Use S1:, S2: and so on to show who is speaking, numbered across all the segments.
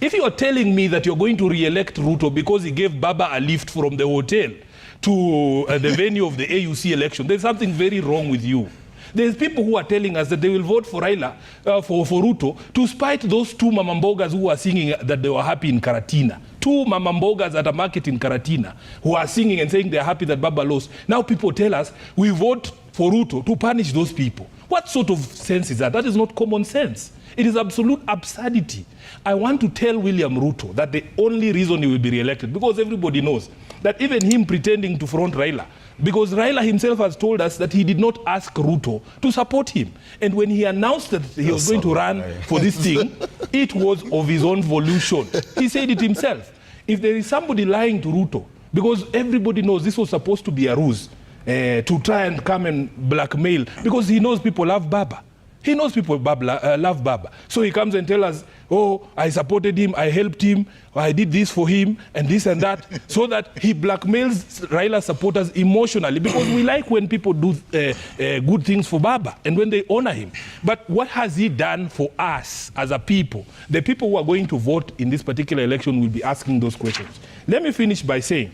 S1: If you are telling me that you're going to re-elect Ruto because he gave Baba a lift from the hotel to the venue of the AUC election, there's something very wrong with you. There's people who are telling us that they will vote for Raila, for Ruto, to spite those two mamambogas who are singing that they were happy in Karatina. Two mamambogas at a market in Karatina who are singing and saying they're happy that Baba lost. Now people tell us we vote for Ruto to punish those people. What sort of sense is that? That is not common sense. It is absolute absurdity. I want to tell William Ruto that the only reason he will be re-elected, because everybody knows that even him pretending to front Raila, because Raila himself has told us that he did not ask Ruto to support him. And when he announced that he was going to run for this thing, it was of his own volition. He said it himself. If there is somebody lying to Ruto, because everybody knows this was supposed to be a ruse to try and come and blackmail, because he knows people love Baba. He knows people love Baba. So he comes and tells us, oh, I supported him, I helped him, I did this for him, and this and that, so that he blackmails Raila supporters emotionally, because we like when people do good things for Baba and when they honor him. But what has he done for us as a people? The people who are going to vote in this particular election will be asking those questions. Let me finish by saying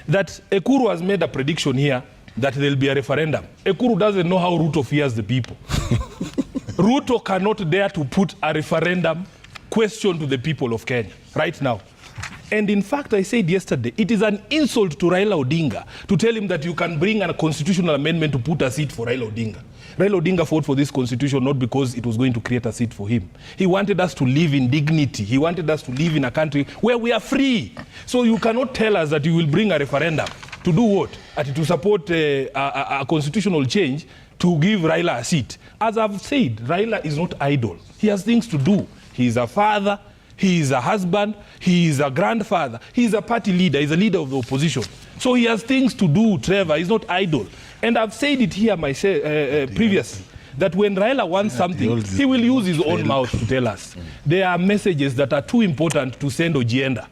S1: that Ekuru has made a prediction here that there will be a referendum. Ekuru doesn't know how Ruto fears the people. Ruto cannot dare to put a referendum question to the people of Kenya right now. And in fact, I said yesterday, it is an insult to Raila Odinga to tell him that you can bring a constitutional amendment to put a seat for Raila Odinga. Raila Odinga fought for this constitution not because it was going to create a seat for him. He wanted us to live in dignity. He wanted us to live in a country where we are free. So you cannot tell us that you will bring a referendum to do what? To support a constitutional change to give Raila a seat. As I've said, Raila is not idle. He has things to do. He is a father, he is a husband, he is a grandfather, he is a party leader, he is a leader of the opposition. So he has things to do, Trevor. He's not idle. And I've said it here myself previously, that when Raila wants something, he will use his own mouth to tell us. There are messages that are too important to send Ojienda.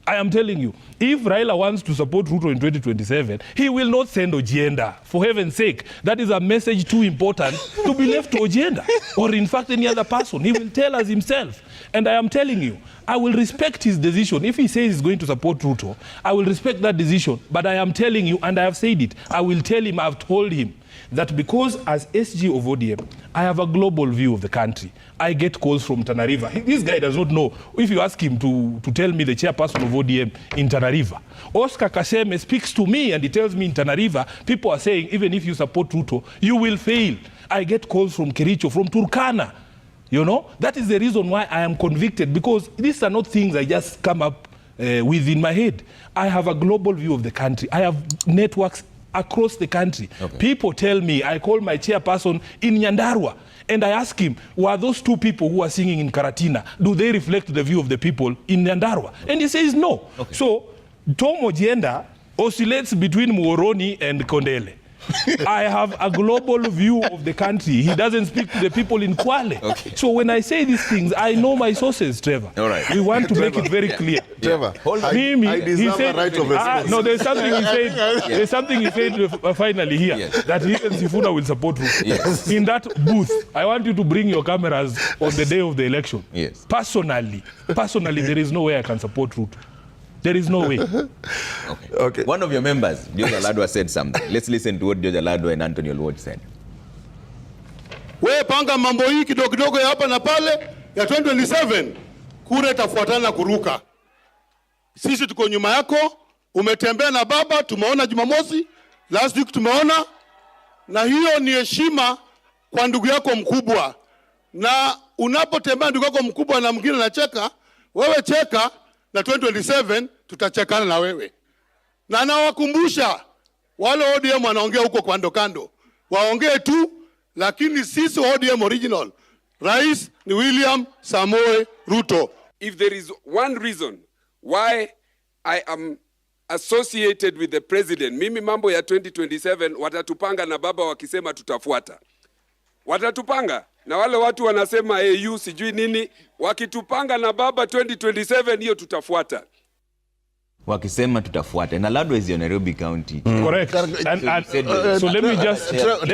S1: I am telling you, if Raila wants to support Ruto in 2027, he will not send Ojienda. For heaven's sake, that is a message too important to be left to Ojienda, or in fact any other person. He will tell us himself. And I am telling you, I will respect his decision. If he says he's going to support Ruto, I will respect that decision. But I am telling you, and I have said it, I will tell him, I've told him, that because as SG of ODM, I have a global view of the country. I get calls from Tana River. This guy does not know. If you ask him to tell me the chairperson of ODM in Tana River, Oscar Kaseme speaks to me and he tells me in Tana River, people are saying, even if you support Ruto, you will fail. I get calls from Kericho, from Turkana. You know, that is the reason why I am convicted, because these are not things I just come up with in my head. I have a global view of the country. I have networks across the country. Okay. People tell me, I call my chairperson in Nyandarua and I ask him, were those two people who are singing in Karatina, do they reflect the view of the people in Nyandarua? Okay. And he says no. Okay. So Tom Ojienda oscillates between Muhoroni and Kondele. I have a global view of the country. He doesn't speak to the people in Kwale. Okay. So when I say these things, I know my sources, Trevor.
S2: All right.
S1: We want to make it very clear.
S2: Trevor,
S3: I deserve a right of response.
S1: No, there's something he said. There's something he said finally here, that he and Sifuna will support Ruto.
S2: Yes.
S1: In that booth, I want you to bring your cameras on the day of the election.
S2: Yes.
S1: Personally, there is no way I can support Ruto. There is no way.
S2: Okay. One of your members, George Aladwa, said something. Let's listen to what George Aladwa and Anthony Olwod said.
S3: We panga mambo hii kidogo ya hapa na pale ya 2027 kura itafuatana kuruka. Sisi tuko nyuma yako, umetembea na baba, tumeona Jumamosi, last week tumeona, na hiyo ni heshima kwa ndugu yako mkubwa. Na unapotembea ndugu yako mkubwa na mwingine anacheka, wewe cheka, na 2027 tutachekana na wewe. Na nawakumbusha wale ODM wanaongea huko kando, waongee tu, lakini sisi ODM original, Rais ni William Samoei Ruto.
S4: If there is one reason why I am associated with the president, mimi mambo ya 2027 watatupanga na baba wakisema tutafuata. Watatupanga. Na wale watu wanasema AU sijui nini, wakitupanga na baba 2027 hiyo tutafuata.
S2: wakisema tutafuata, na Ladwa is your Nairobi County.
S1: Correct. So let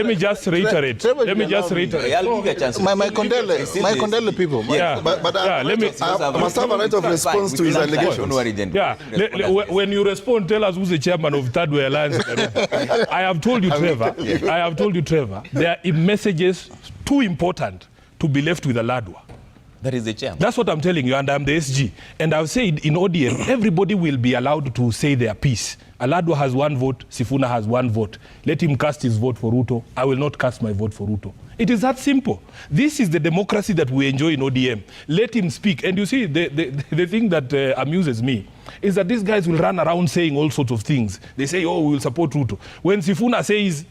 S1: me just reiterate.
S2: I'll give you a chance.
S5: My condole people.
S1: Yeah.
S5: But
S1: let me.
S5: I must have a right of response to his allegations.
S1: Yeah. When you respond, tell us who's the chairman of Third Way Alliance. I have told you, Trevor. There are messages too important to be left with a Ladwa.
S2: That is the chairman.
S1: That's what I'm telling you, and I'm the SG. And I've said in ODM, everybody will be allowed to say their piece. Aladwa has one vote, Sifuna has one vote. Let him cast his vote for Ruto. I will not cast my vote for Ruto. It is that simple. This is the democracy that we enjoy in ODM. Let him speak. And you see, the thing that amuses me is that these guys will run around saying all sorts of things. They say, oh, we will support Ruto. When Sifuna says,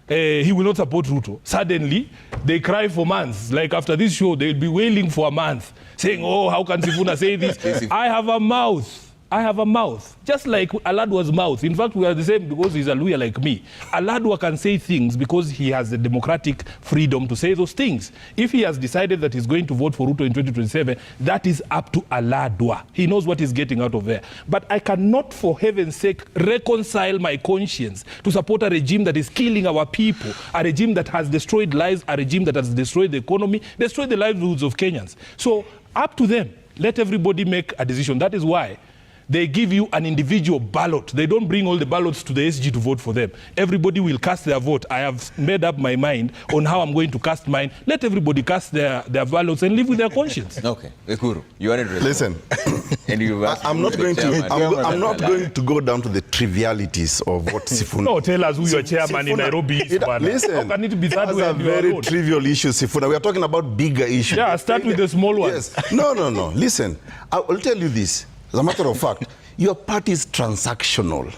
S1: he will not support Ruto. Suddenly, they cry for months. Like after this show, they'll be wailing for a month, saying, oh, how can Sifuna say this? I have a mouth. Just like Aladwa's mouth. In fact, we are the same because he's a lawyer like me. Aladwa can say things because he has the democratic freedom to say those things. If he has decided that he's going to vote for Ruto in 2027, that is up to Aladwa. He knows what he's getting out of there. But I cannot, for heaven's sake, reconcile my conscience to support a regime that is killing our people, a regime that has destroyed lives, a regime that has destroyed the economy, destroyed the livelihoods of Kenyans. So, up to them. Let everybody make a decision. That is why they give you an individual ballot. They don't bring all the ballots to the SG to vote for them. Everybody will cast their vote. I have made up my mind on how I'm going to cast mine. Let everybody cast their ballots and live with their conscience.
S2: Okay, Ekuru, you are interested.
S5: Listen,
S2: and
S5: I'm not going to go down to the trivialities of what Sifuna.
S1: No, tell us who your chairman in Nairobi is.
S5: Listen,
S1: how can it be that way?
S5: That's a very trivial issue, Sifuna. We are talking about bigger issues.
S1: Yeah, start with the small ones.
S5: Yes. No. Listen, I'll tell you this. As a matter of fact, your party is transactional.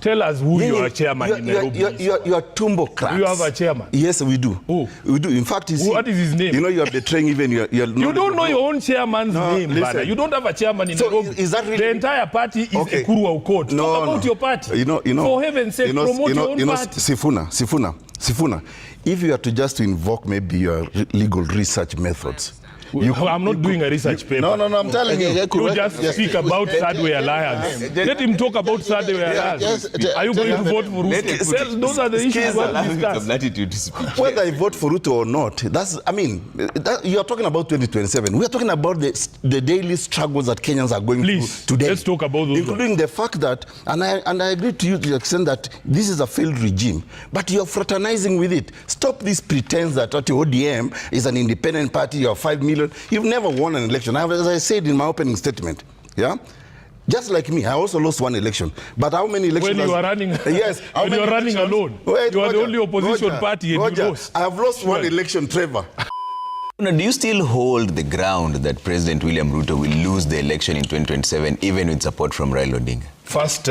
S1: Tell us who your chairman in Nairobi is.
S5: You are tumbo cracks.
S1: Do you have a chairman?
S5: Yes, we do.
S1: Who?
S5: We do. In fact,
S1: what is his name?
S5: You know, you are betraying even your
S1: you don't know your own chairman's name, brother. You don't have a chairman in Nairobi.
S5: Is that really?
S1: The entire party is Ekuru Aukot. Talk about your party.
S5: You know,
S1: for heaven's sake, promote your own party.
S5: Sifuna, if you are to just invoke maybe your legal research methods,
S1: I'm not doing a research paper.
S5: No, I'm telling you.
S1: You just speak about Third Way Alliance. Let him talk about Third Way Alliance. Are you going to vote for Ruto? Those are the issues we discuss.
S5: Whether I vote for Ruto or not, you are talking about 2027. We are talking about the daily struggles that Kenyans are going through today.
S1: Let's talk about those.
S5: Including the fact that, and I agree to you to the extent that this is a failed regime, but you're fraternizing with it. Stop this pretense that ODM is an independent party, you're 5 million. You've never won an election. As I said in my opening statement, yeah? Just like me, I also lost one election. But how many elections?
S1: When you are running,
S5: yes,
S1: when you are running alone, you are the only opposition party and you lost.
S5: I have lost one election, Trevor.
S2: Do you still hold the ground that President William Ruto will lose the election in 2027, even with support from Raila Odinga?
S1: First,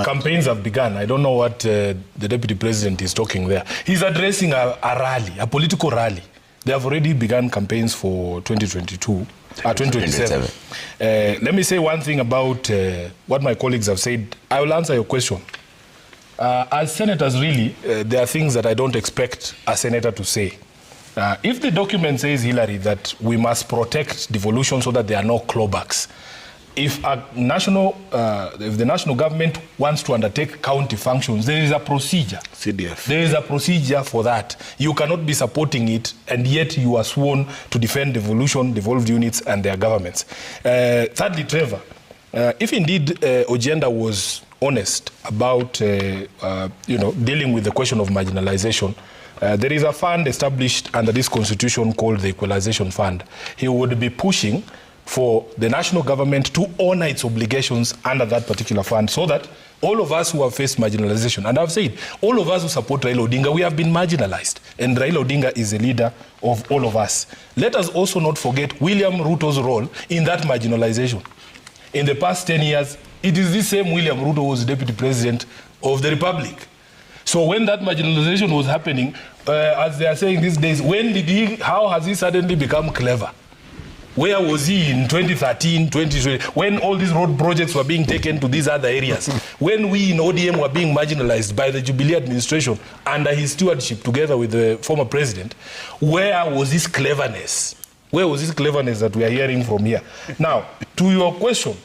S1: campaigns have begun. I don't know what the Deputy President is talking there. He's addressing a rally, a political rally. They have already begun campaigns for 2027. Let me say one thing about what my colleagues have said. I will answer your question. As senators, really, there are things that I don't expect a senator to say. If the document says, Hillary, that we must protect devolution so that there are no clawbacks, if the national government wants to undertake county functions, there is a procedure.
S5: CDF.
S1: There is a procedure for that. You cannot be supporting it, and yet you are sworn to defend devolution, devolved units, and their governments. Thirdly, Trevor, if indeed Ojenda was honest about dealing with the question of marginalization, there is a fund established under this constitution called the Equalization Fund. He would be pushing for the national government to honor its obligations under that particular fund so that all of us who have faced marginalization, and I've said, all of us who support Raila Odinga, we have been marginalized. And Raila Odinga is a leader of all of us. Let us also not forget William Ruto's role in that marginalization. In the past 10 years, it is this same William Ruto who was Deputy President of the Republic. So when that marginalization was happening, as they are saying these days, how has he suddenly become clever? Where was he in 2013, 2020, when all these road projects were being taken to these other areas? When we in ODM were being marginalized by the Jubilee administration under his stewardship together with the former president, where was his cleverness? Where was his cleverness that we are hearing from here? Now, to your question,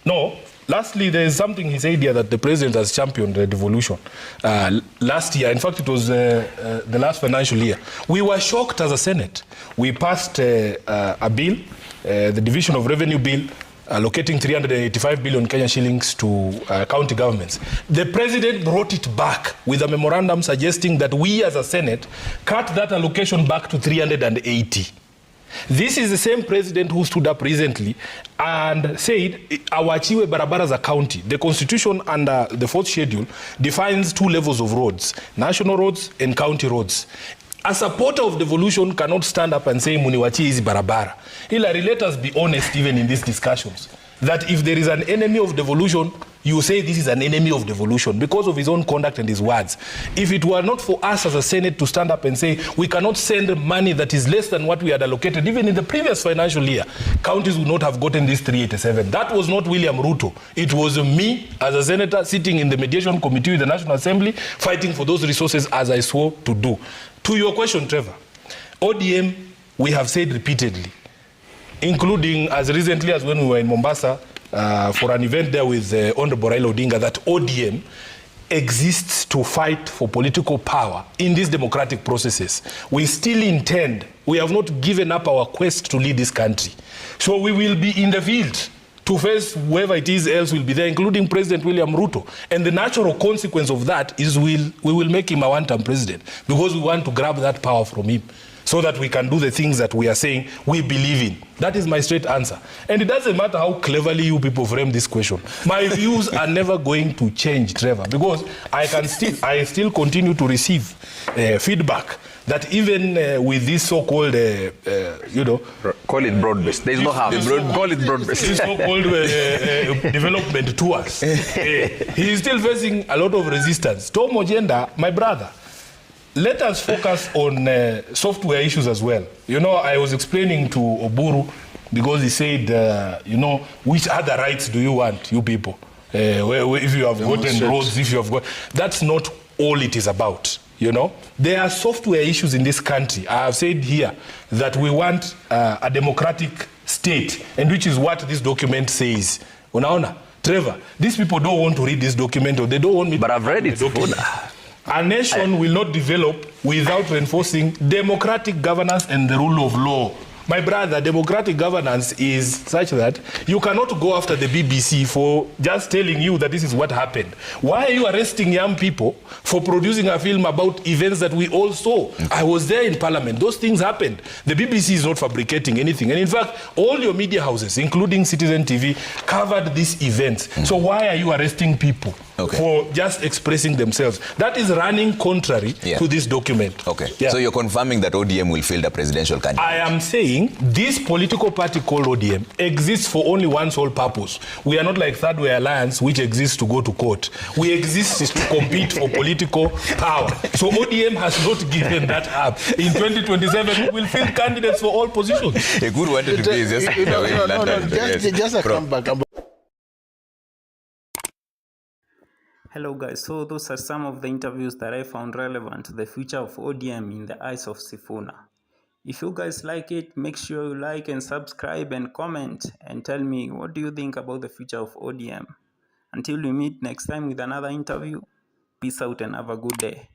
S1: No. Lastly, there is something he said here that the president has championed the devolution. Last year, in fact, it was the last financial year. We were shocked as a Senate. We passed a bill, the Division of Revenue Bill, allocating 385 billion Kenyan shillings to county governments. The president brought it back with a memorandum suggesting that we as a Senate cut that allocation back to 380. This is the same president who stood up recently and said, awachiwe barabara za county. The constitution under the 4th schedule defines 2 levels of roads, national roads and county roads. A supporter of devolution cannot stand up and say, muniwachi hizi barabara. Hilary, let us be honest even in these discussions, that if there is an enemy of devolution, you say this is an enemy of devolution because of his own conduct and his words. If it were not for us as a Senate to stand up and say we cannot send money that is less than what we had allocated, even in the previous financial year, counties would not have gotten this 387. That was not William Ruto. It was me as a senator sitting in the mediation committee with the National Assembly fighting for those resources as I swore to do. To your question, Trevor, ODM, we have said repeatedly, including as recently as when we were in Mombasa, for an event there with Honorable Raila Odinga, that ODM exists to fight for political power in these democratic processes. We still intend, we have not given up our quest to lead this country. So we will be in the field to face whoever it is else will be there, including President William Ruto. And the natural consequence of that is we will make him a one-term president because we want to grab that power from him, so that we can do the things that we are saying we believe in. That is my straight answer. And it doesn't matter how cleverly you people frame this question. My views are never going to change, Trevor, because I still continue to receive feedback that even with this so-called,
S6: call it broad-based. There is no harm. Call it broad-based.
S1: This so-called development tours. He is still facing a lot of resistance. Tom Ojenda, my brother, let us focus on software issues as well. You know, I was explaining to Oburu because he said, which other rights do you want, you people? If you have gotten roads, if you have got... That's not all it is about, you know? There are software issues in this country. I have said here that we want a democratic state, and which is what this document says. Unaona? Trevor, these people don't want to read this document, or they don't want me
S6: but I've read it.
S1: A nation will not develop without reinforcing democratic governance and the rule of law. My brother, democratic governance is such that you cannot go after the BBC for just telling you that this is what happened. Why are you arresting young people for producing a film about events that we all saw? I was there in Parliament. Those things happened. The BBC is not fabricating anything. And in fact, all your media houses, including Citizen TV, covered these events. So why are you arresting people for just expressing themselves? That is running contrary to this document.
S2: Okay. Yeah. So you're confirming that ODM will field a presidential candidate? I
S1: am saying this political party called ODM exists for only one sole purpose. We are not like Third Way Alliance, which exists to go to court. We exist to compete for political power. So ODM has not given that up. In 2027, we will field candidates for all positions.
S2: A good one to be
S5: just a comeback.
S7: Hello guys, so those are some of the interviews that I found relevant to the future of ODM in the eyes of Sifuna. If you guys like it, make sure you like and subscribe and comment and tell me what do you think about the future of ODM. Until we meet next time with another interview, peace out and have a good day.